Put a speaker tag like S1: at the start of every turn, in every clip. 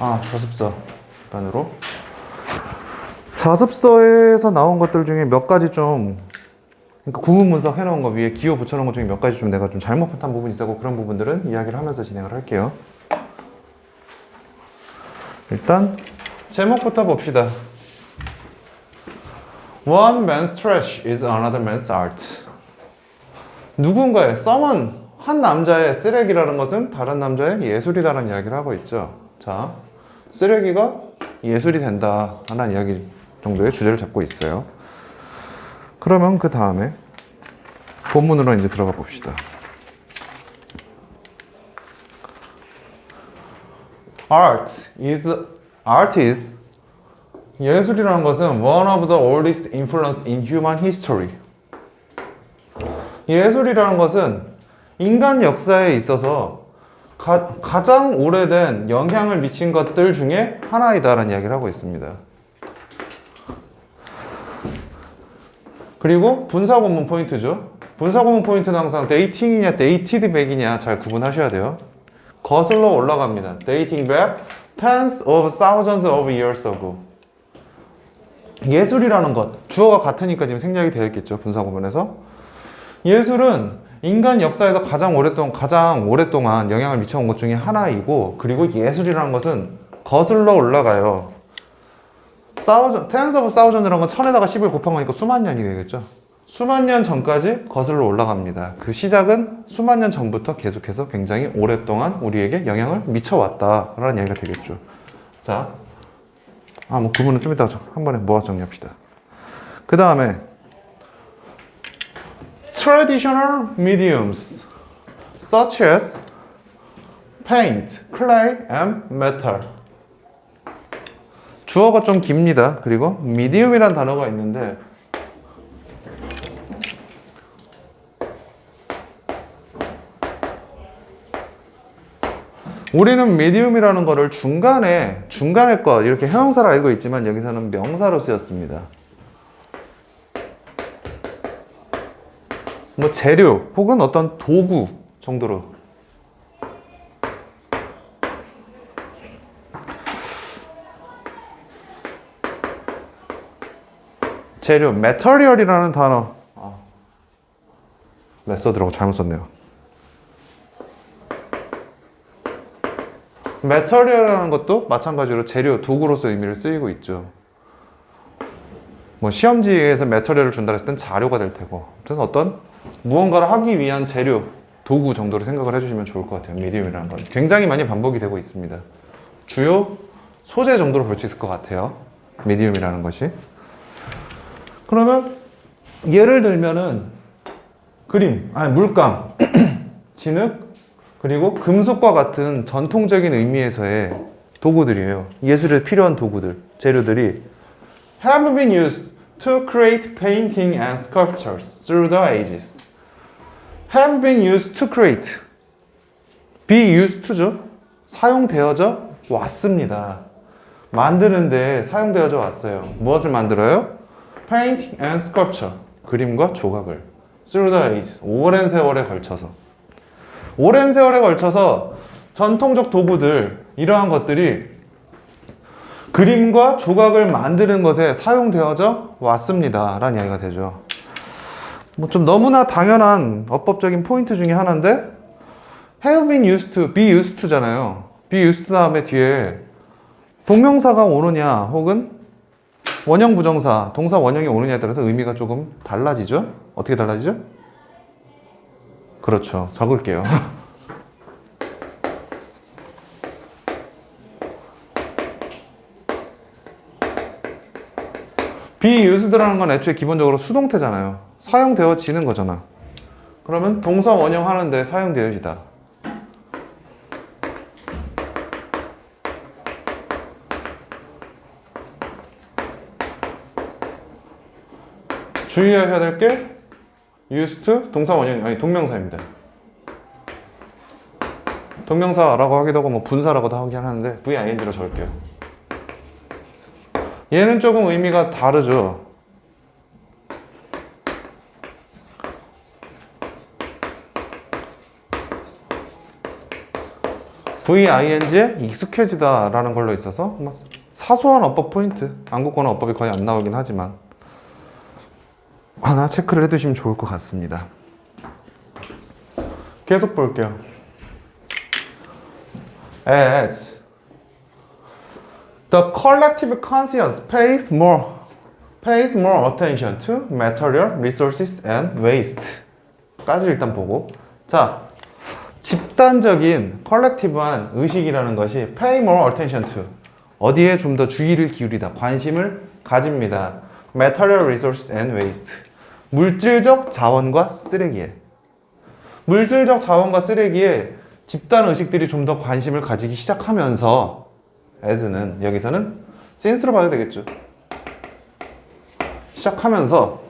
S1: 자습서 단으로. 자습서에서 나온 것들 중에 몇 가지 좀, 그러니까 구문 분석 해놓은 거 위에 기호 붙여놓은 것 중에 몇 가지 좀 내가 좀 잘못한 부분이 있고 그런 부분들은 이야기를 하면서 진행을 할게요. 일단 제목부터 봅시다. One man's trash is another man's art. 누군가의 someone, 한 남자의 쓰레기라는 것은 다른 남자의 예술이다라는 이야기를 하고 있죠. 자, 쓰레기가 예술이 된다 하는 이야기 정도의 주제를 잡고 있어요. 그러면 그 다음에 본문으로 이제 들어가 봅시다. Art is 예술이라는 것은 one of the oldest influence in human history. 예술이라는 것은 인간 역사에 있어서 가장 오래된 영향을 미친 것들 중에 하나이다라는 이야기를 하고 있습니다. 그리고 분사구문 포인트죠. 분사구문 포인트는 항상 dating이냐 dated back이냐 잘 구분하셔야 돼요. 거슬러 올라갑니다. Dating back tens of thousands of years ago. 예술이라는 것, 주어가 같으니까 지금 생략이 되어 있겠죠. 분사구문에서. 예술은 인간 역사에서 가장 오랫동안 영향을 미쳐온 것 중에 하나이고, 그리고 예술이라는 것은 거슬러 올라가요. tens of thousand이라는 건 천에다가 10을 곱한 거니까 수만 년이 되겠죠. 수만 년 전까지 거슬러 올라갑니다. 그 시작은 수만 년 전부터 계속해서 굉장히 오랫동안 우리에게 영향을 미쳐왔다라는 이야기가 되겠죠. 자, 구문은 좀 이따 한 번에 모아서 정리합시다. 그 다음에 traditional mediums such as paint, clay, and metal. 주어가 좀 깁니다. 그리고 medium이라는 단어가 있는데 우리는 medium이라는 거를 중간에 거 이렇게 형용사로 알고 있지만 여기서는 명사로 쓰였습니다. 뭐 재료 혹은 어떤 도구 정도로. 재료, material이라는 단어. 메서드라고 잘못 썼네요. material이라는 것도 마찬가지로 재료, 도구로서 의미를 쓰이고 있죠. 뭐 시험지에서 material을 준다 했을 땐 자료가 될 테고, 아무튼 어떤 무언가를 하기 위한 재료, 도구 정도로 생각을 해주시면 좋을 것 같아요. medium이라는 건 굉장히 많이 반복이 되고 있습니다. 주요 소재 정도로 볼 수 있을 것 같아요. medium이라는 것이. 그러면 예를 들면은 그림, 물감, 진흙, 그리고 금속과 같은 전통적인 의미에서의 도구들이에요. 예술에 필요한 도구들, 재료들이 have been used to create painting and sculptures through the ages. have been used to create. be used to죠. 사용되어져 왔습니다. 만드는데 사용되어져 왔어요. 무엇을 만들어요? painting and sculpture. 그림과 조각을. through the ages. 오랜 세월에 걸쳐서. 오랜 세월에 걸쳐서 전통적 도구들, 이러한 것들이 그림과 조각을 만드는 것에 사용되어져 왔습니다 라는 이야기가 되죠. 뭐 좀 너무나 당연한 어법적인 포인트 중에 하나인데 have been used to, be used to 잖아요. be used to 다음에 뒤에 동명사가 오느냐 혹은 원형 부정사, 동사 원형이 오느냐에 따라서 의미가 조금 달라지죠. 어떻게 달라지죠? 그렇죠. 적을게요. be used라는 건 애초에 기본적으로 수동태잖아요. 사용되어지는 거잖아. 그러면 동사 원형 하는데 사용되어지다. 주의하셔야 될 게 used to 동사 원형, 동명사입니다. 동명사라고 하기도 하고 뭐 분사라고도 하긴 하는데 VING로 적을게요. 얘는 조금 의미가 다르죠. VING에 익숙해지다라는 걸로 있어서 뭐 사소한 어법 포인트, 한국어는 어법이 거의 안 나오긴 하지만 하나 체크를 해두시면 좋을 것 같습니다. 계속 볼게요. As the collective conscience pays more attention to material resources and waste 까지 일단 보고, 자, 집단적인 컬렉티브한 의식이라는 것이 pay more attention to 어디에 좀 더 주의를 기울이다, 관심을 가집니다. material resources and waste 물질적 자원과 쓰레기에, 물질적 자원과 쓰레기에 집단 의식들이 좀 더 관심을 가지기 시작하면서 as는 여기서는 since로 봐도 되겠죠. 시작하면서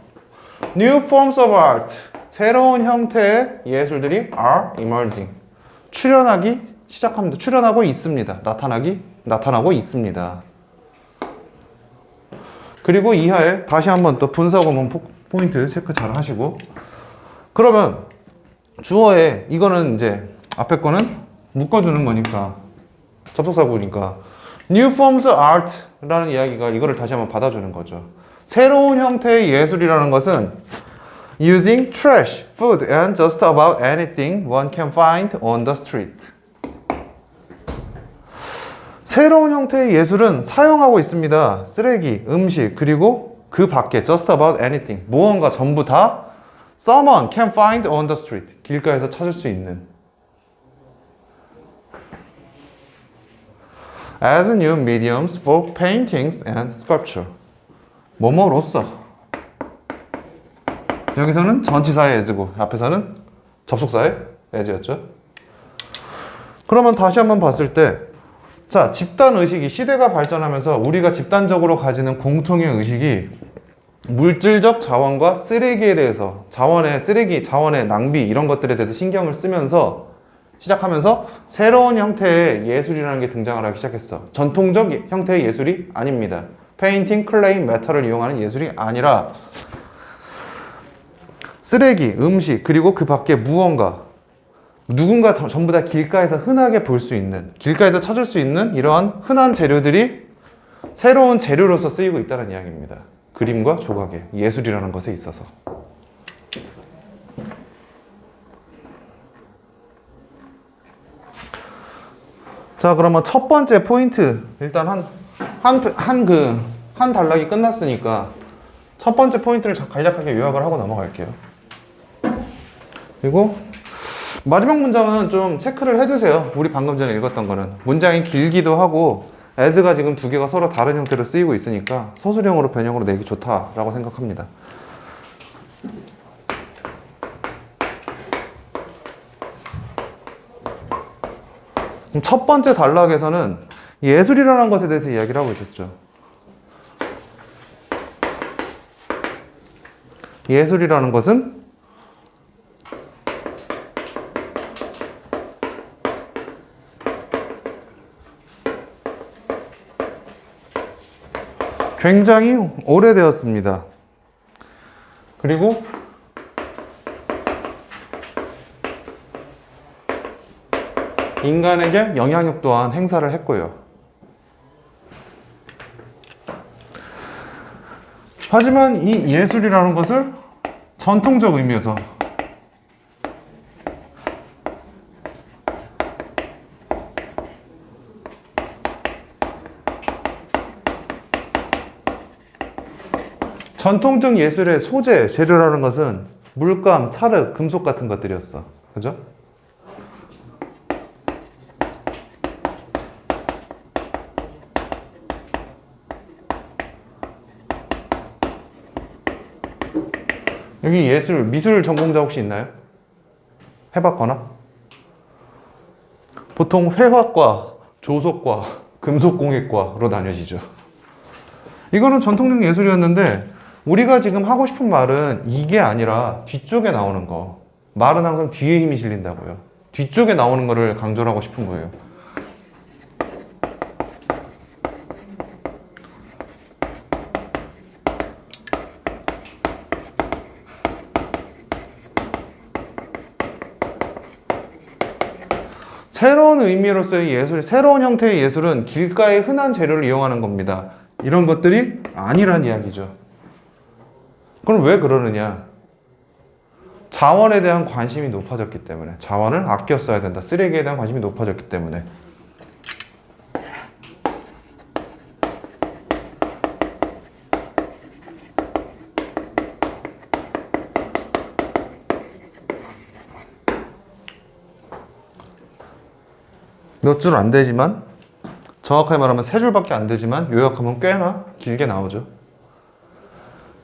S1: new forms of art 새로운 형태의 예술들이 are emerging 출현하기 시작합니다. 출현하고 있습니다. 나타나고 있습니다. 그리고 이하에 다시 한번 또 분사 구문 포인트 체크 잘 하시고, 그러면 주어에 이거는 이제 앞에 거는 묶어주는 거니까 접속사구니까 new forms of art라는 이야기가 이거를 다시 한번 받아주는 거죠. 새로운 형태의 예술이라는 것은 using trash, food, and just about anything one can find on the street. 새로운 형태의 예술은 사용하고 있습니다. 쓰레기, 음식, 그리고 그 밖에 just about anything, 무언가 전부 다 someone can find on the street, 길가에서 찾을 수 있는. as new mediums for paintings and sculpture. 뭐뭐로써. 여기서는 전치사의 as고 앞에서는 접속사의 as였죠. 그러면 다시 한번 봤을 때, 자, 집단 의식이 시대가 발전하면서 우리가 집단적으로 가지는 공통의 의식이 물질적 자원과 쓰레기에 대해서, 자원의 쓰레기, 자원의 낭비 이런 것들에 대해서 신경을 쓰면서 시작하면서 새로운 형태의 예술이라는 게 등장을 하기 시작했어. 전통적 형태의 예술이 아닙니다. 페인팅, 클레이, 메탈을 이용하는 예술이 아니라 쓰레기, 음식, 그리고 그 밖에 무언가, 누군가 전부 다 길가에서 흔하게 볼 수 있는, 길가에서 찾을 수 있는 이러한 흔한 재료들이 새로운 재료로서 쓰이고 있다는 이야기입니다. 그림과 조각의 예술이라는 것에 있어서. 자, 그러면 첫 번째 포인트, 일단 한 단락이 끝났으니까 첫 번째 포인트를 간략하게 요약을 하고 넘어갈게요. 그리고 마지막 문장은 좀 체크를 해두세요. 우리 방금 전에 읽었던 거는 문장이 길기도 하고 as가 지금 두 개가 서로 다른 형태로 쓰이고 있으니까 서술형으로 변형으로 내기 좋다라고 생각합니다. 그럼 첫 번째 단락에서는 예술이라는 것에 대해서 이야기를 하고 있었죠. 예술이라는 것은 굉장히 오래되었습니다. 그리고 인간에게 영향력 또한 행사를 했고요. 하지만 이 예술이라는 것을 전통적 의미에서 전통적 예술의 소재, 재료라는 것은 물감, 찰흙, 금속 같은 것들이었어. 그죠? 여기 예술, 미술 전공자 혹시 있나요? 해봤거나? 보통 회화과, 조속과, 금속공예과로 나뉘어지죠. 이거는 전통적 예술이었는데 우리가 지금 하고 싶은 말은 이게 아니라 뒤쪽에 나오는 거. 말은 항상 뒤에 힘이 실린다고요. 뒤쪽에 나오는 거를 강조를 하고 싶은 거예요. 새로운 의미로서의 예술, 새로운 형태의 예술은 길가의 흔한 재료를 이용하는 겁니다. 이런 것들이 아니란 이야기죠. 그럼 왜 그러느냐? 자원에 대한 관심이 높아졌기 때문에. 자원을 아껴 써야 된다. 쓰레기에 대한 관심이 높아졌기 때문에. 몇 줄 안 되지만, 정확하게 말하면 세 줄밖에 안 되지만 요약하면 꽤나 길게 나오죠.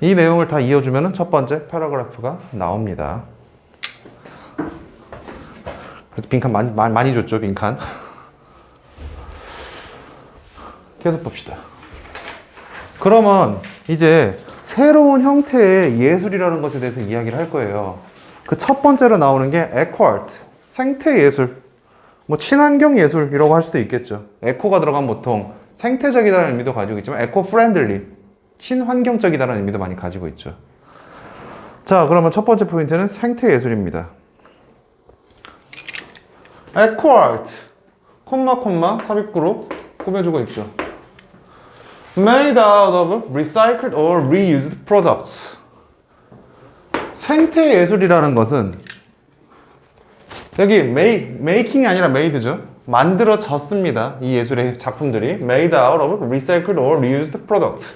S1: 이 내용을 다 이어주면 첫 번째 패러그래프가 나옵니다. 그래서 빈칸 많이 줬죠, 빈칸. 계속 봅시다. 그러면 이제 새로운 형태의 예술이라는 것에 대해서 이야기를 할 거예요. 그 첫 번째로 나오는 게 에코아트, 생태 예술. 뭐 친환경 예술이라고 할 수도 있겠죠. 에코가 들어가면 보통 생태적이라는 의미도 가지고 있지만 에코 프렌들리, 친환경적이라는 의미도 많이 가지고 있죠. 자, 그러면 첫 번째 포인트는 생태 예술입니다. 에코아트, 콤마 삽입구로 꾸며주고 있죠. Made out of recycled or reused products. 생태 예술이라는 것은 여기 makeing이 아니라 made죠. 만들어졌습니다. 이 예술의 작품들이 made out of recycled or reused products.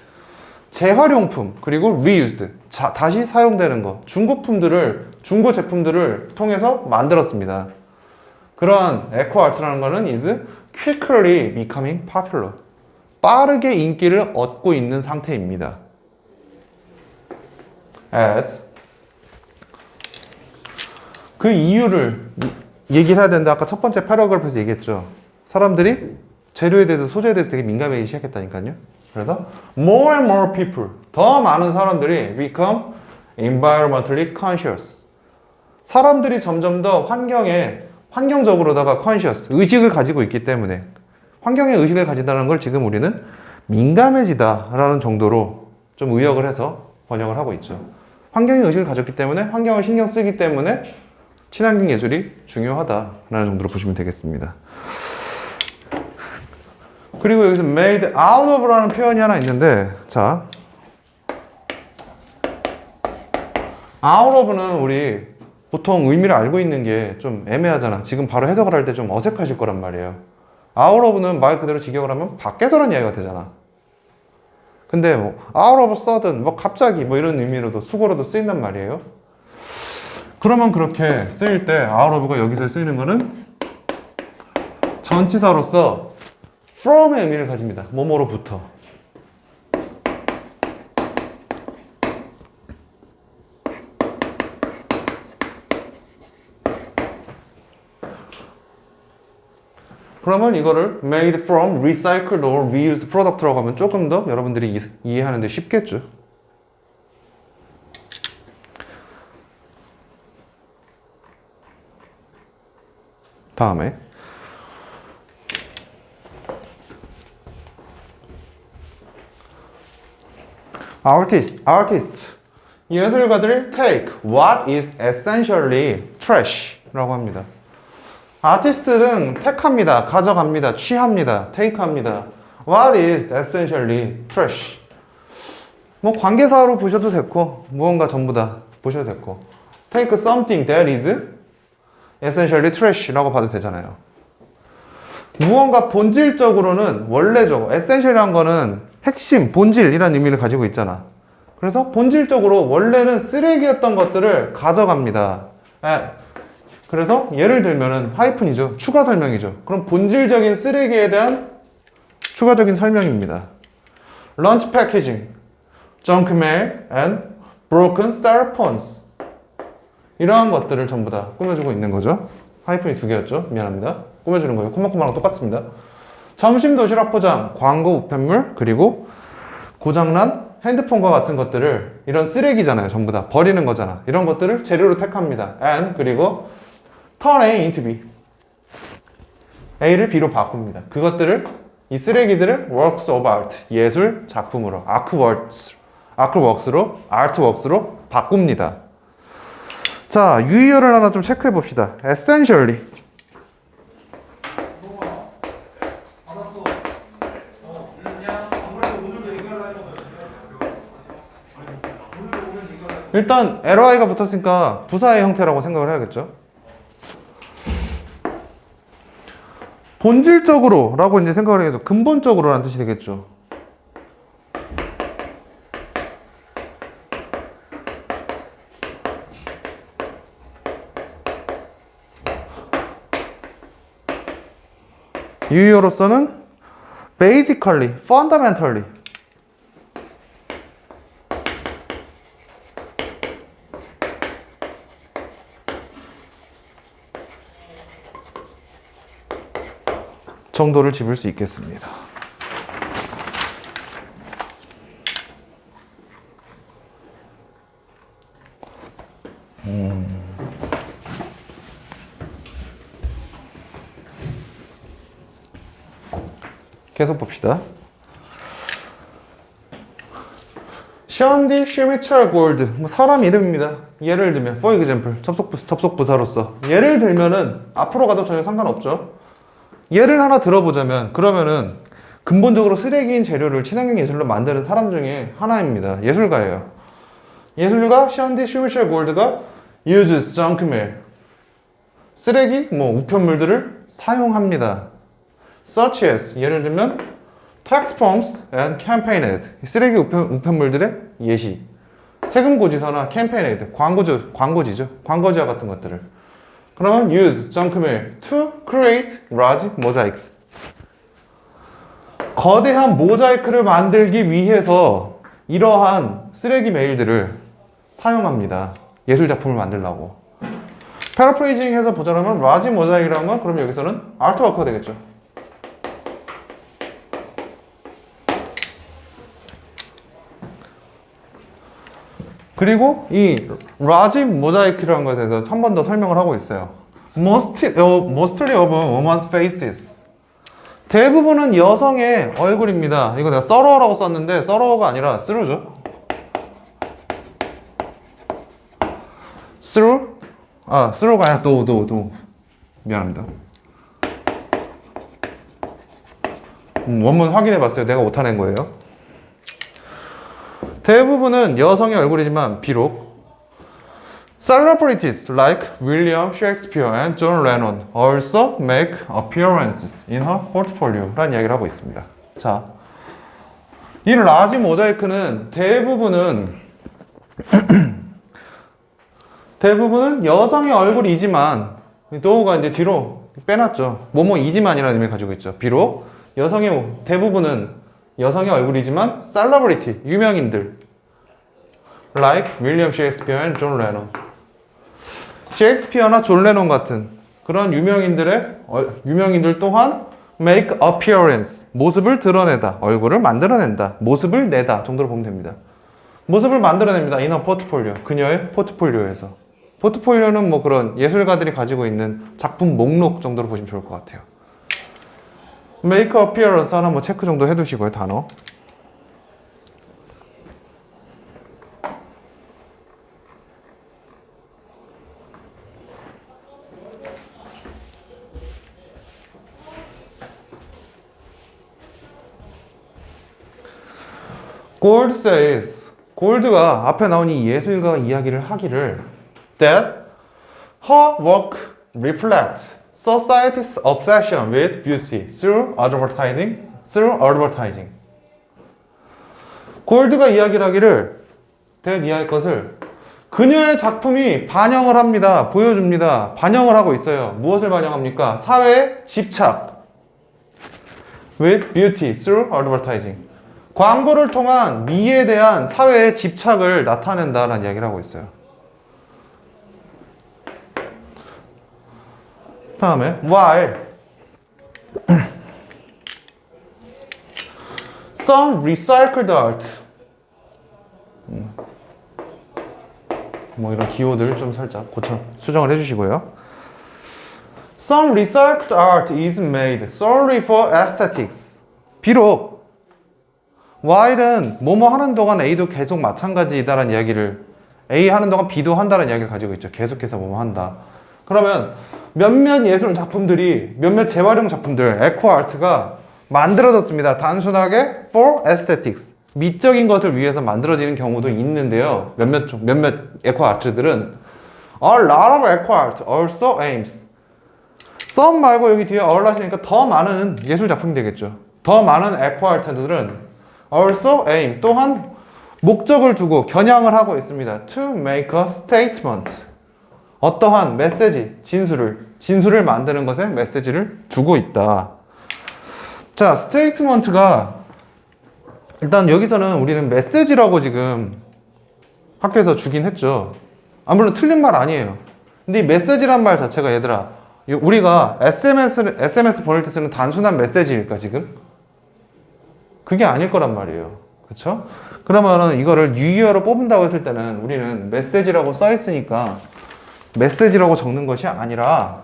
S1: 재활용품 그리고 reused, 다시 사용되는 것, 중고 제품들을 통해서 만들었습니다. 그런 에코아트라는 거는 is quickly becoming popular. 빠르게 인기를 얻고 있는 상태입니다. as 그 이유를 얘기를 해야 되는데 아까 첫 번째 패러그래프에서 얘기했죠. 사람들이 재료에 대해서, 소재에 대해서 되게 민감해지기 시작했다니까요. 그래서 more and more people, 더 많은 사람들이 become environmentally conscious. 사람들이 점점 더 환경적으로다가 conscious, 의식을 가지고 있기 때문에, 환경의 의식을 가진다는 걸 지금 우리는 민감해지다라는 정도로 좀 의역을 해서 번역을 하고 있죠. 환경의 의식을 가졌기 때문에, 환경을 신경 쓰기 때문에 친환경 예술이 중요하다라는 정도로 보시면 되겠습니다. 그리고 여기서 made out of라는 표현이 하나 있는데, 자, out of는 우리 보통 의미를 알고 있는 게 좀 애매하잖아. 지금 바로 해석을 할 때 좀 어색하실 거란 말이에요. out of는 말 그대로 직역을 하면 밖에서라는 이야기가 되잖아. 근데 뭐 out of sudden, 뭐 갑자기 뭐 이런 의미로도 수고로도 쓰인단 말이에요. 그러면 그렇게 쓰일 때 out of가 여기서 쓰이는 거는 전치사로서 from의 의미를 가집니다. 뭐뭐로부터. 그러면 이거를 made from recycled or reused product라고 하면 조금 더 여러분들이 이해하는데 쉽겠죠. 다음에 artists 예술가들이 take what is essentially trash라고 합니다. 아티스트는 택합니다, 가져갑니다, 취합니다, 테이크합니다. What is essentially trash? 뭐 관계사로 보셔도 됐고, 무언가 전부 다 보셔도 됐고, take something that is essentially trash라고 봐도 되잖아요. 무언가 본질적으로는 원래적으로, essential이란 거는 핵심, 본질이라는 의미를 가지고 있잖아. 그래서 본질적으로 원래는 쓰레기였던 것들을 가져갑니다. 그래서 예를 들면은 하이픈이죠. 추가 설명이죠. 그럼 본질적인 쓰레기에 대한 추가적인 설명입니다. Lunch packaging, junk mail, and broken styrofoams. 이러한 것들을 전부 다 꾸며주고 있는 거죠. 하이픈이 두 개였죠. 미안합니다. 꾸며주는 거예요. 콤마콤마랑 똑같습니다. 점심 도시락 포장, 광고 우편물, 그리고 고장난 핸드폰과 같은 것들을, 이런 쓰레기잖아요. 전부 다 버리는 거잖아. 이런 것들을 재료로 택합니다. And 그리고 turn A into B. A를 B로 바꿉니다. 그것들을, 이 쓰레기들을 works of art, 예술 작품으로, artworks로 바꿉니다. 자, 유의어를 하나 좀 체크해 봅시다. essentially. 일단 ly가 붙었으니까 부사의 형태라고 생각을 해야겠죠. 본질적으로 라고 이제 생각을 해도 근본적으로 라는 뜻이 되겠죠. 유효로서는 basically, fundamentally 정도를 집을 수 있겠습니다. 계속 봅시다. 션디 슈미철 골드, 뭐 사람 이름입니다. 예를 들면 for example 접속 부사로서 예를 들면은 앞으로 가도 전혀 상관없죠. 예를 하나 들어보자면 그러면은 근본적으로 쓰레기인 재료를 친환경 예술로 만드는 사람 중에 하나입니다. 예술가예요. 예술가 션디 슈미철 골드가 uses junk mail, 쓰레기 뭐 우편물들을 사용합니다. such as 예를 들면 tax forms and campaign ad, 쓰레기 우편물들의 예시, 세금 고지서나 campaign ad, 광고지죠. 광고지와 같은 것들을. 그러면 use junk mail to create large mosaics. 거대한 모자이크를 만들기 위해서 이러한 쓰레기 메일들을 사용합니다. 예술 작품을 만들려고. 패러프레이징 해서 보자면 large mosaic이라는 건 그럼 여기서는 아트워크가 되겠죠. 그리고 이 large mosaic이라는 것에 대해서 한 번 더 설명을 하고 있어요. Mostly of women's faces. 대부분은 여성의 얼굴입니다. 이거 내가 thorough라고 썼는데 thorough가 아니라 through죠. through가 아니라 do. 미안합니다. 원문 확인해 봤어요. 내가 오타낸 거예요. 대부분은 여성의 얼굴이지만 비록 celebrities like William Shakespeare and John Lennon also make appearances in her portfolio 라는 이야기를 하고 있습니다. 자, 이 라지 모자이크는 대부분은 여성의 얼굴이지만 도우가 이제 뒤로 빼놨죠. 뭐뭐이지만이라는 의미를 가지고 있죠. 비록 대부분은 여성의 얼굴이지만 celebrity, 유명인들 like William Shakespeare and John Lennon, 셰익스피어나 존 레논 같은 그런 유명인들 또한 make appearance, 모습을 드러내다, 얼굴을 만들어낸다, 모습을 내다 정도로 보면 됩니다. 모습을 만들어냅니다. in her portfolio, 그녀의 포트폴리오에서. 포트폴리오는 뭐 그런 예술가들이 가지고 있는 작품 목록 정도로 보시면 좋을 것 같아요. make appearance 하나 뭐 체크 정도 해두시고요, 단어. 골드 says, 골드가 앞에 나온 이 예술가 이야기를 하기를 that her work reflects society's obsession with beauty through advertising. 골드가 이야기를 하기를 that 이야기할 것을 그녀의 작품이 반영을 합니다. 보여줍니다. 반영을 하고 있어요. 무엇을 반영합니까? 사회의 집착 with beauty through advertising. 광고를 통한 미에 대한 사회의 집착을 나타낸다라는 이야기를 하고 있어요. 다음에 while some recycled art, 뭐 이런 기호들 좀 살짝 수정을 해주시고요. Some recycled art is made solely for aesthetics. 비록 while은 뭐뭐 하는 동안 A도 계속 마찬가지이다라는 이야기를, A 하는 동안 B도 한다는 이야기를 가지고 있죠. 계속해서 뭐뭐 한다. 그러면 몇몇 예술 작품들이, 몇몇 재활용 작품들, 에코 아트가 만들어졌습니다. 단순하게 for aesthetics. 미적인 것을 위해서 만들어지는 경우도 있는데요. 몇몇 에코 아트들은 A lot of eco art also aims. some 말고 여기 뒤에 all 하시니까 더 많은 예술 작품이 되겠죠. 더 많은 에코 아트들은 also aim 또한 목적을 두고 겨냥을 하고 있습니다. To make a statement. 어떠한 메시지, 진술을 만드는 것에 메시지를 두고 있다. 자, statement가 일단 여기서는 우리는 메시지라고 지금 학교에서 주긴 했죠. 물론 틀린 말 아니에요. 근데 이 메시지란 말 자체가 얘들아, 우리가 SMS 보낼 때 쓰는 단순한 메시지일까 지금? 그게 아닐 거란 말이에요. 그쵸? 그러면은 이거를 유의어로 뽑는다고 했을 때는 우리는 메시지라고 써 있으니까 메시지라고 적는 것이 아니라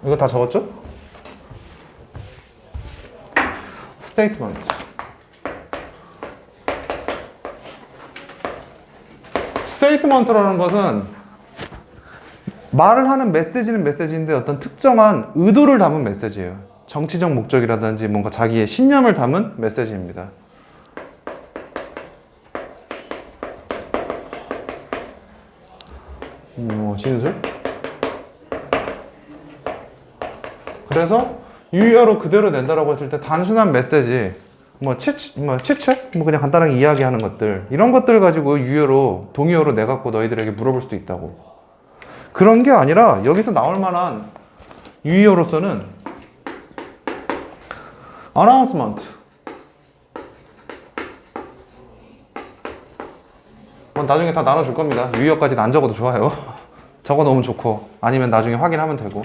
S1: 이거 다 적었죠? statement. statement라는 것은 말을 하는 메시지는 메시지인데 어떤 특정한 의도를 담은 메시지예요. 정치적 목적이라든지 뭔가 자기의 신념을 담은 메시지입니다. 진술? 그래서 유의어로 그대로 낸다라고 했을 때 단순한 메시지, 치책? 그냥 간단하게 이야기하는 것들, 이런 것들 가지고 유의어로, 동의어로 내갖고 너희들에게 물어볼 수도 있다고. 그런 게 아니라 여기서 나올 만한 유의어로서는 announcement. 나중에 다 나눠줄 겁니다. 유의어까지는 안 적어도 좋아요. 적어 놓으면 좋고, 아니면 나중에 확인하면 되고.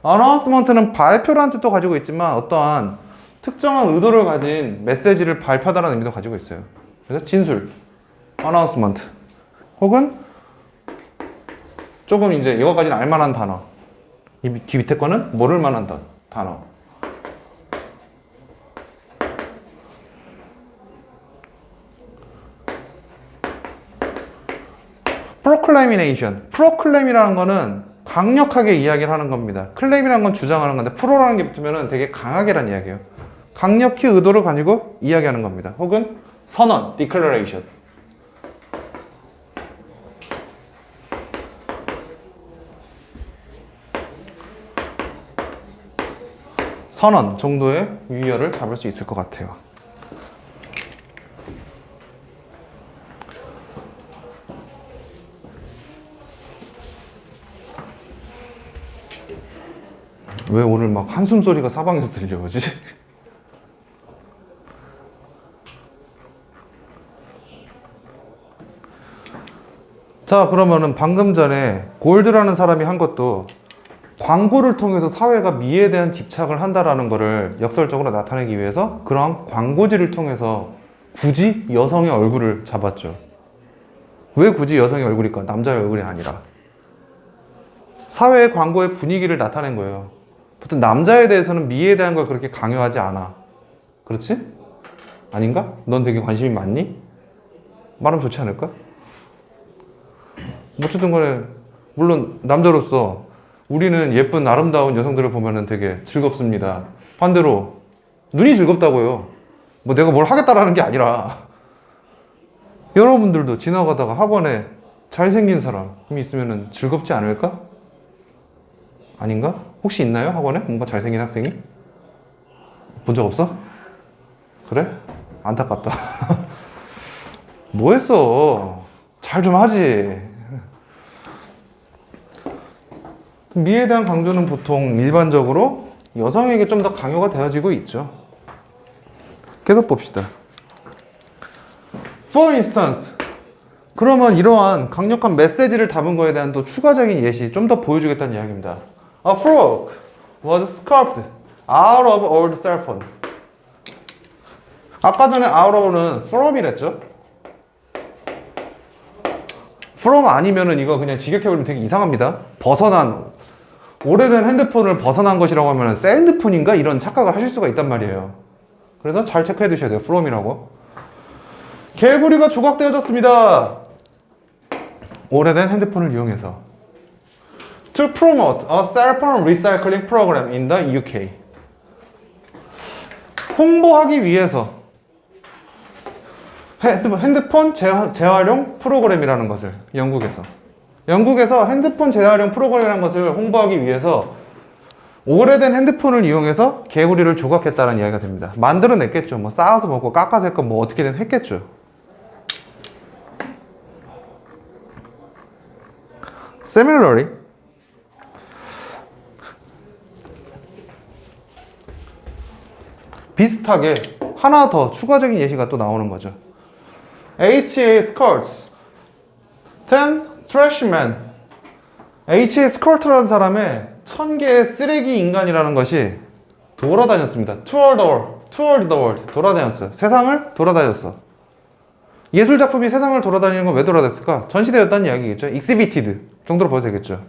S1: announcement는 발표라는 뜻도 가지고 있지만 어떠한 특정한 의도를 가진 메시지를 발표하다는 의미도 가지고 있어요. 그래서 진술, announcement, 혹은 조금 이제 이거까지는 알만한 단어, 이 밑에 거는 모를 만한 단어. proclaim이라는 거는 강력하게 이야기를 하는 겁니다. 클레임이라는 건 주장하는 건데 프로라는 게 붙으면 되게 강하게란 이야기예요. 강력히 의도를 가지고 이야기하는 겁니다. 혹은 선언, declaration. 선언 정도의 유의어를 잡을 수 있을 것 같아요. 왜 오늘 막 한숨 소리가 사방에서 들려오지? 자, 그러면은 방금 전에 골드라는 사람이 한 것도 광고를 통해서 사회가 미에 대한 집착을 한다라는 것을 역설적으로 나타내기 위해서 그러한 광고지를 통해서 굳이 여성의 얼굴을 잡았죠. 왜 굳이 여성의 얼굴일까? 남자의 얼굴이 아니라. 사회의 광고의 분위기를 나타낸 거예요. 보통 남자에 대해서는 미에 대한 걸 그렇게 강요하지 않아. 그렇지? 아닌가? 넌 되게 관심이 많니? 말하면 좋지 않을까? 어쨌든 간에 물론 남자로서 우리는 예쁜 아름다운 여성들을 보면 되게 즐겁습니다. 반대로 눈이 즐겁다고요. 뭐 내가 뭘 하겠다라는 게 아니라 여러분들도 지나가다가 학원에 잘생긴 사람이 있으면 즐겁지 않을까? 아닌가? 혹시 있나요? 학원에? 뭔가 잘생긴 학생이? 본 적 없어? 그래? 안타깝다. 뭐 했어? 잘 좀 하지. 미에 대한 강조는 보통 일반적으로 여성에게 좀 더 강요가 되어지고 있죠. 계속 봅시다. For instance. 그러면 이러한 강력한 메시지를 담은 거에 대한 또 추가적인 예시 좀 더 보여주겠다는 이야기입니다. A frog was sculpted out of old cell phone. 아까 전에 out of는 from이랬죠? from 아니면은 이거 그냥 직역해버리면 되게 이상합니다. 오래된 핸드폰을 벗어난 것이라고 하면 새 핸드폰인가? 이런 착각을 하실 수가 있단 말이에요. 그래서 잘 체크해 두셔야 돼요. from이라고. 개구리가 조각되어졌습니다. 오래된 핸드폰을 이용해서. To promote a cell phone recycling program in the UK. 홍보하기 위해서 핸드폰 재활용 프로그램이라는 것을 영국에서 핸드폰 재활용 프로그램이라는 것을 홍보하기 위해서 오래된 핸드폰을 이용해서 개구리를 조각했다는 이야기가 됩니다. 만들어냈겠죠. 뭐 쌓아서 먹고 깎아서 했고 뭐 어떻게든 했겠죠. Similarly, 비슷하게 하나 더 추가적인 예시가 또 나오는 거죠. HA skirts, 10 trashman. HA skirt라는 사람의 1000개의 쓰레기 인간이라는 것이 돌아다녔습니다. Toward the world. 돌아다녔어요. 세상을 돌아다녔어. 예술 작품이 세상을 돌아다니는 건 왜 돌아다녔을까? 전시되었다는 이야기겠죠. Exhibited 정도로 봐도 되겠죠.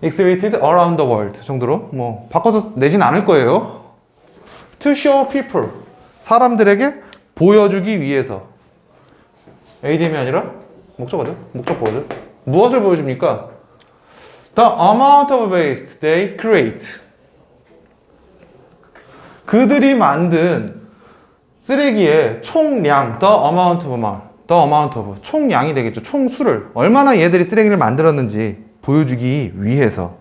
S1: Exhibited around the world 정도로 뭐 바꿔서 내진 않을 거예요. To show people. 사람들에게 보여주기 위해서. ADM이 아니라 목적어죠. 목적보어죠. 무엇을 보여줍니까? The amount of waste they create. 그들이 만든 쓰레기의 총량, the amount of, 총량이 되겠죠. 총수를, 얼마나 얘들이 쓰레기를 만들었는지 보여주기 위해서.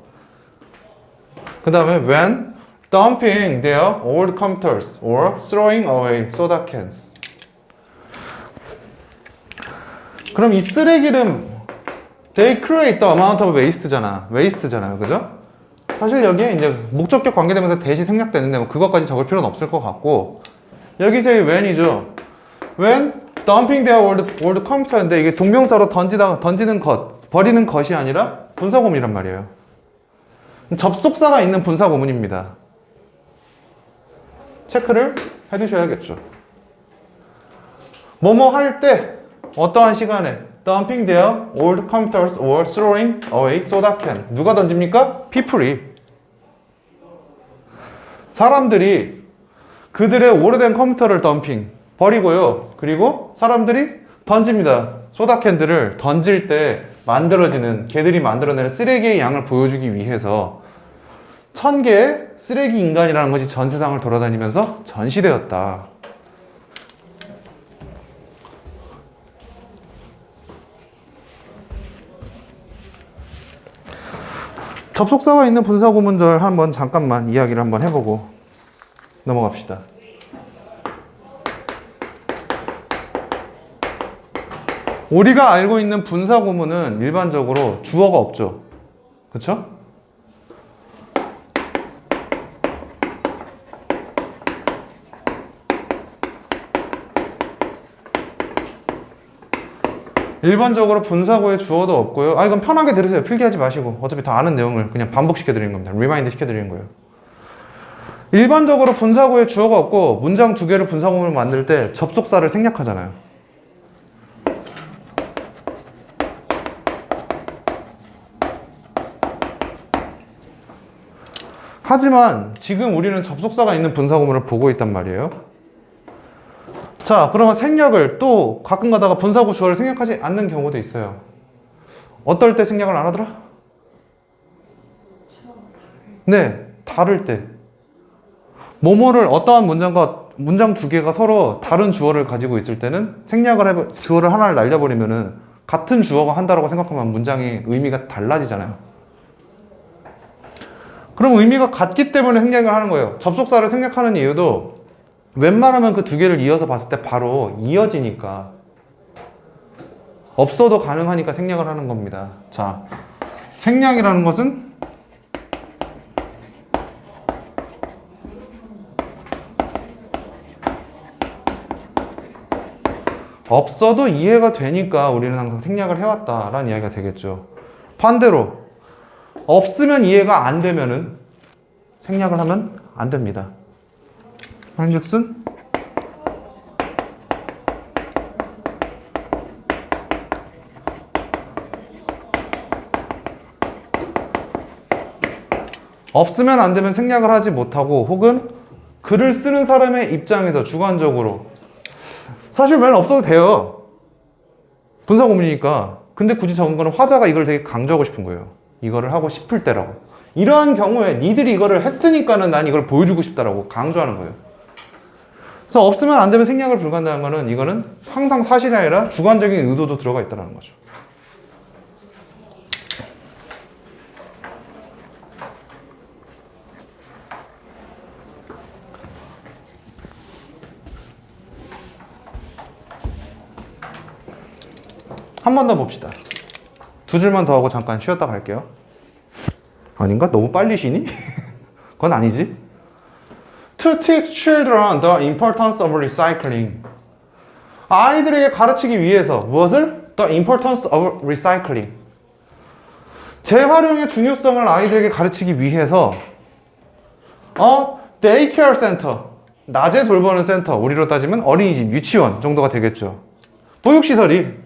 S1: 그 다음에 when dumping their old computers or throwing away soda cans. 그럼 이 쓰레기를 they create the amount of waste잖아요. 그죠? 사실 여기에 이제 목적격 관계되면서 대시 생략되는데 뭐 그것까지 적을 필요는 없을 것 같고, 여기서의 when이죠. when dumping their old computer인데 이게 동명사로 던지는 것, 버리는 것이 아니라 분사구문이란 말이에요. 접속사가 있는 분사구문입니다. 체크를 해두셔야겠죠. 뭐뭐 할 때, 어떠한 시간에 dumping their old computers or throwing away soda can. 누가 던집니까? people이. 사람들이 그들의 오래된 컴퓨터를 덤핑, 버리고요. 그리고 사람들이 던집니다. 소다캔들을 던질 때 만들어지는, 걔들이 만들어내는 쓰레기의 양을 보여주기 위해서 1000개의 쓰레기 인간이라는 것이 전 세상을 돌아다니면서 전시되었다. 접속사가 있는 분사구문절 한번 잠깐만 이야기를 한번 해보고 넘어갑시다. 우리가 알고 있는 분사구문은 일반적으로 주어가 없죠. 그쵸? 일반적으로 분사구에 주어도 없고요. 이건 편하게 들으세요. 필기하지 마시고. 어차피 다 아는 내용을 그냥 반복시켜드리는 겁니다. 리마인드 시켜드리는 거예요. 일반적으로 분사구에 주어가 없고 문장 두 개를 분사구문을 만들 때 접속사를 생략하잖아요. 하지만 지금 우리는 접속사가 있는 분사구문을 보고 있단 말이에요. 자, 그러면 생략을 또 가끔 가다가 분사구 주어를 생략하지 않는 경우도 있어요. 어떨 때 생략을 안 하더라? 네, 다를 때. 뭐뭐를 어떠한 문장 두 개가 서로 다른 주어를 가지고 있을 때는 주어를 하나를 날려버리면은 같은 주어가 한다라고 생각하면 문장의 의미가 달라지잖아요. 그럼 의미가 같기 때문에 생략을 하는 거예요. 접속사를 생략하는 이유도 웬만하면 그 두 개를 이어서 봤을 때 바로 이어지니까, 없어도 가능하니까 생략을 하는 겁니다. 자, 생략이라는 것은 없어도 이해가 되니까 우리는 항상 생략을 해왔다라는 이야기가 되겠죠. 반대로 없으면 이해가 안 되면은 생략을 하면 안 됩니다. 한즉슨 없으면 안 되면 생략을 하지 못하고, 혹은 글을 쓰는 사람의 입장에서 주관적으로 사실 웬 없어도 돼요. 분사구문이니까. 근데 굳이 적은 거는 화자가 이걸 되게 강조하고 싶은 거예요. 이거를 하고 싶을 때라고. 이러한 경우에 니들이 이거를 했으니까는 난 이걸 보여주고 싶다라고 강조하는 거예요. 그래서 없으면 안 되면 생략을 불가한다는 거는 이거는 항상 사실이 아니라 주관적인 의도도 들어가 있다는 거죠. 한 번 더 봅시다. 두 줄만 더 하고 잠깐 쉬었다 갈게요. 아닌가? 너무 빨리 쉬니? 그건 아니지. To teach children the importance of recycling. 아이들에게 가르치기 위해서 무엇을? The importance of recycling. 재활용의 중요성을 아이들에게 가르치기 위해서 daycare center. 낮에 돌보는 센터. 우리로 따지면 어린이집, 유치원 정도가 되겠죠. 보육시설이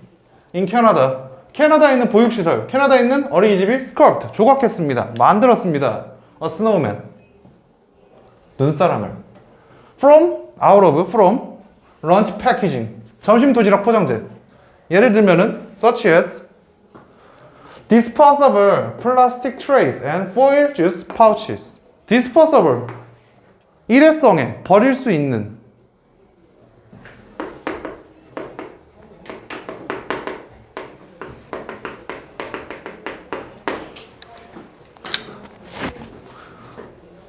S1: in Canada. 캐나다에 있는 보육시설, 캐나다에 있는 어린이집이 sculpt, 조각했습니다. 만들었습니다. A snowman. 눈사람을. from lunch packaging. 점심 도시락 포장재. 예를 들면은 such as disposable plastic trays and foil juice pouches. disposable. 일회성에 버릴 수 있는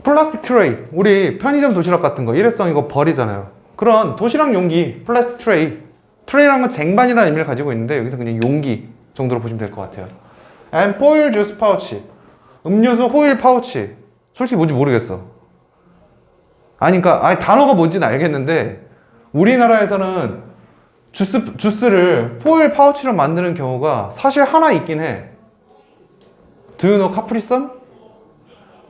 S1: 플라스틱 트레이, 우리 편의점 도시락 같은 거 일회성 이거 버리잖아요. 그런 도시락 용기, 플라스틱 트레이. 트레이라는 건 쟁반이라는 의미를 가지고 있는데 여기서 그냥 용기 정도로 보시면 될 것 같아요. And foil juice pouch. 음료수 호일 파우치. 솔직히 뭔지 모르겠어. 그러니까 단어가 뭔지는 알겠는데 우리나라에서는 주스를 포일 파우치로 만드는 경우가 사실 하나 있긴 해. Do you know 카프리선?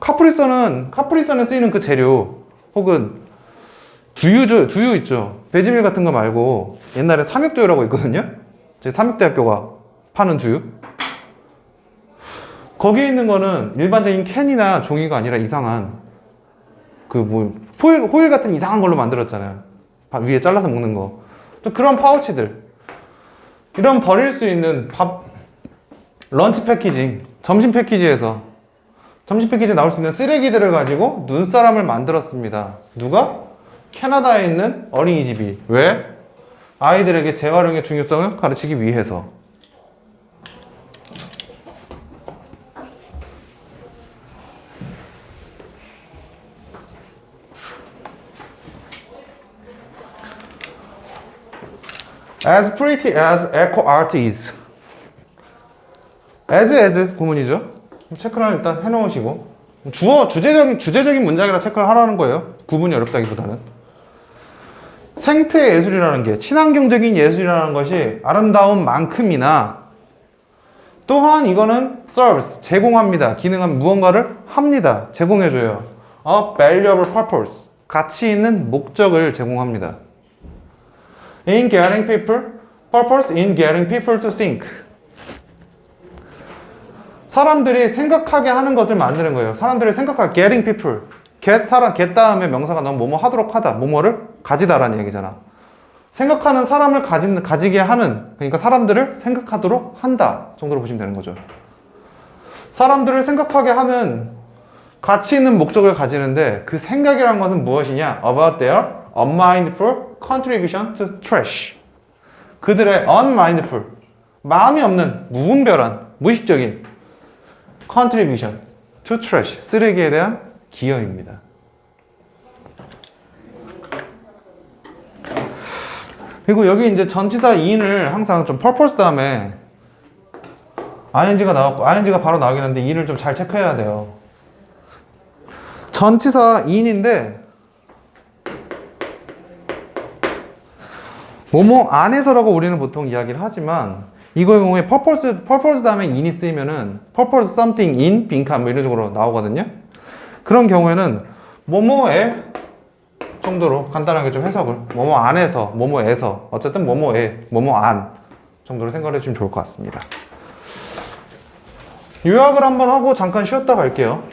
S1: 카프리선에 쓰이는 그 재료 혹은 두유 있죠. 배지밀 같은 거 말고 옛날에 삼육두유라고 있거든요. 저희 삼육대학교가 파는 두유. 거기에 있는 거는 일반적인 캔이나 종이가 아니라 이상한 호일 같은 이상한 걸로 만들었잖아요. 위에 잘라서 먹는 거. 또 그런 파우치들. 이런 버릴 수 있는 런치 패키징, 점심 패키지에서 점심 패키지에 나올 수 있는 쓰레기들을 가지고 눈사람을 만들었습니다. 누가? 캐나다에 있는 어린이집이. 왜? 아이들에게 재활용의 중요성을 가르치기 위해서. As pretty as eco art is. as 구문이죠. 체크를 일단 해놓으시고 주제적인 문장이라 체크를 하라는 거예요. 구분이 어렵다기보다는. 생태 예술이라는 게 친환경적인 예술이라는 것이 아름다운 만큼이나 또한 이거는 serves, 제공합니다. 기능한 무언가를 합니다. 제공해줘요. A valuable purpose, 가치 있는 목적을 제공합니다. In getting people, purpose in getting people to think. 사람들이 생각하게 하는 것을 만드는 거예요. 사람들이 생각하게, getting people. get 다음에 명사가 너무 뭐뭐 하도록 하다. 뭐뭐를 가지다라는 얘기잖아. 생각하는 사람을 가지게 하는, 그러니까 사람들을 생각하도록 한다 정도로 보시면 되는 거죠. 사람들을 생각하게 하는 가치 있는 목적을 가지는데 그 생각이라는 것은 무엇이냐? About their unmindful contribution to trash. 그들의 unmindful, 마음이 없는 무분별한, 무의식적인 contribution to trash, 쓰레기에 대한 기여입니다. 그리고 여기 이제 전치사 in을 항상 좀 purpose 다음에 ing가 나왔고, ing가 바로 나오긴 하는데 in을 좀 잘 체크해야 돼요. 전치사 in인데 뭐뭐 안에서라고 우리는 보통 이야기를 하지만 이거의 경우에 purpose 다음에 in이 쓰이면은 purpose something in 빈칸 뭐 이런 식으로 나오거든요. 그런 경우에는 뭐뭐에 정도로 간단하게 좀 해석을 뭐뭐 안에서 뭐뭐에서 어쨌든 뭐뭐에 뭐뭐 안 정도로 생각을 해주시면 좋을 것 같습니다. 요약을 한번 하고 잠깐 쉬었다 갈게요.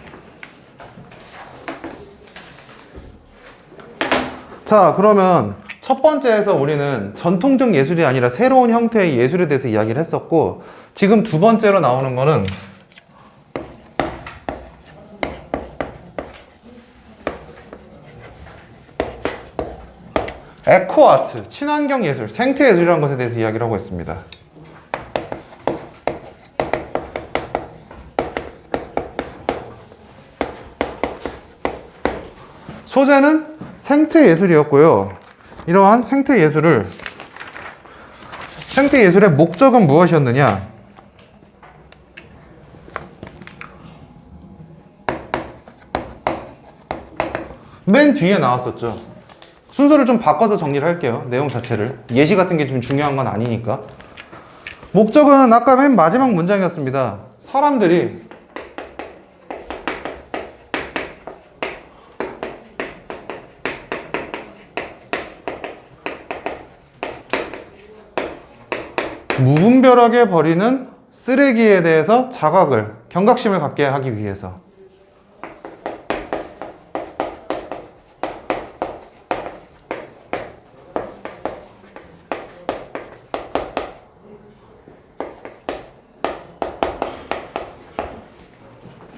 S1: 자, 그러면 첫 번째에서 우리는 전통적 예술이 아니라 새로운 형태의 예술에 대해서 이야기를 했었고, 지금 두 번째로 나오는 거는 에코아트, 친환경 예술, 생태 예술이라는 것에 대해서 이야기를 하고 있습니다. 소재는 생태 예술이었고요. 이러한 생태 예술의 목적은 무엇이었느냐? 맨 뒤에 나왔었죠. 순서를 좀 바꿔서 정리를 할게요. 내용 자체를. 예시 같은 게 좀 중요한 건 아니니까. 목적은 아까 맨 마지막 문장이었습니다. 사람들이 무분별하게 버리는 쓰레기에 대해서 경각심을 갖게 하기 위해서.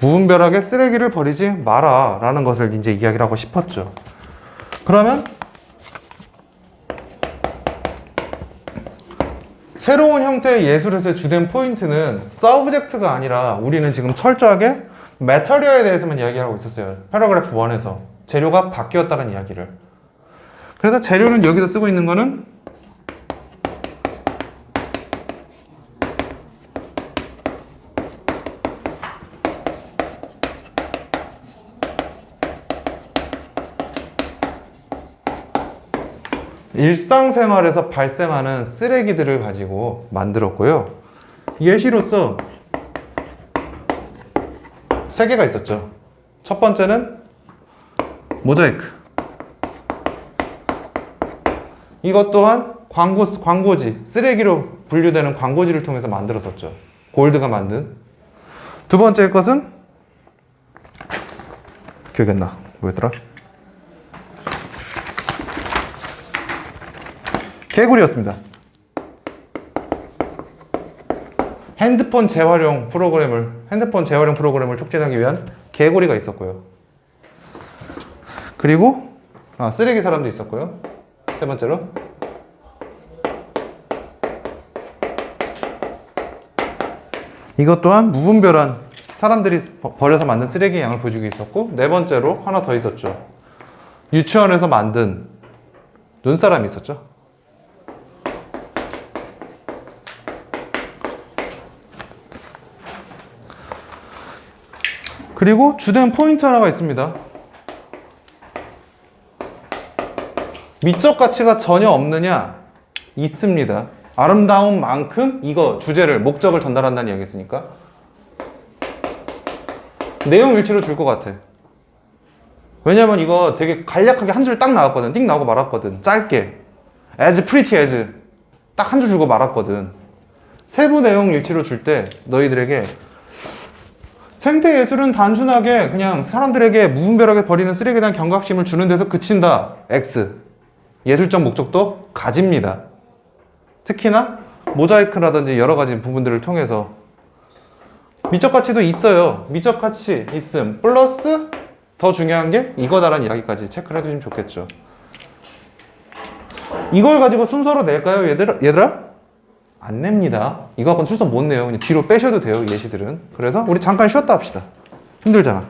S1: 무분별하게 쓰레기를 버리지 마라 라는 것을 이제 이야기를 하고 싶었죠. 그러면 새로운 형태의 예술에서의 주된 포인트는 서브젝트가 아니라 우리는 지금 철저하게 매터리얼에 대해서만 이야기하고 있었어요. 패러그래프 1에서 재료가 바뀌었다는 이야기를. 그래서 재료는 여기서 쓰고 있는 거는 일상생활에서 발생하는 쓰레기들을 가지고 만들었고요. 예시로서 3개가 있었죠. 첫 번째는 모자이크. 이것 또한 광고지, 쓰레기로 분류되는 광고지를 통해서 만들었었죠. 골드가 만든. 두 번째 것은 기억이 안 나. 뭐였더라? 개구리였습니다. 핸드폰 재활용 프로그램을 촉진하기 위한 개구리가 있었고요. 그리고 쓰레기 사람도 있었고요. 세 번째로 이것 또한 무분별한 사람들이 버려서 만든 쓰레기 양을 보여주고 있었고, 네 번째로 하나 더 있었죠. 유치원에서 만든 눈사람이 있었죠. 그리고 주된 포인트 하나가 있습니다. 미적 가치가 전혀 없느냐? 있습니다. 아름다운 만큼 이거 주제를, 목적을 전달한다는 이야기였으니까 내용 일치로 줄 것 같아. 왜냐면 이거 되게 간략하게 한 줄 딱 나왔거든. 띵 나오고 말았거든. 짧게 as pretty as 딱 한 줄 주고 말았거든. 세부 내용 일치로 줄 때 너희들에게 생태 예술은 단순하게 그냥 사람들에게 무분별하게 버리는 쓰레기에 대한 경각심을 주는 데서 그친다. X. 예술적 목적도 가집니다. 특히나 모자이크라든지 여러 가지 부분들을 통해서 미적 가치도 있어요. 미적 가치 있음 플러스 더 중요한 게 이거다라는 이야기까지 체크를 해두시면 좋겠죠. 이걸 가지고 순서로 낼까요, 얘들아? 안 냅니다. 이거 갖고는 순서 못 내요. 그냥 뒤로 빼셔도 돼요, 예시들은. 그래서 우리 잠깐 쉬었다 합시다. 힘들잖아.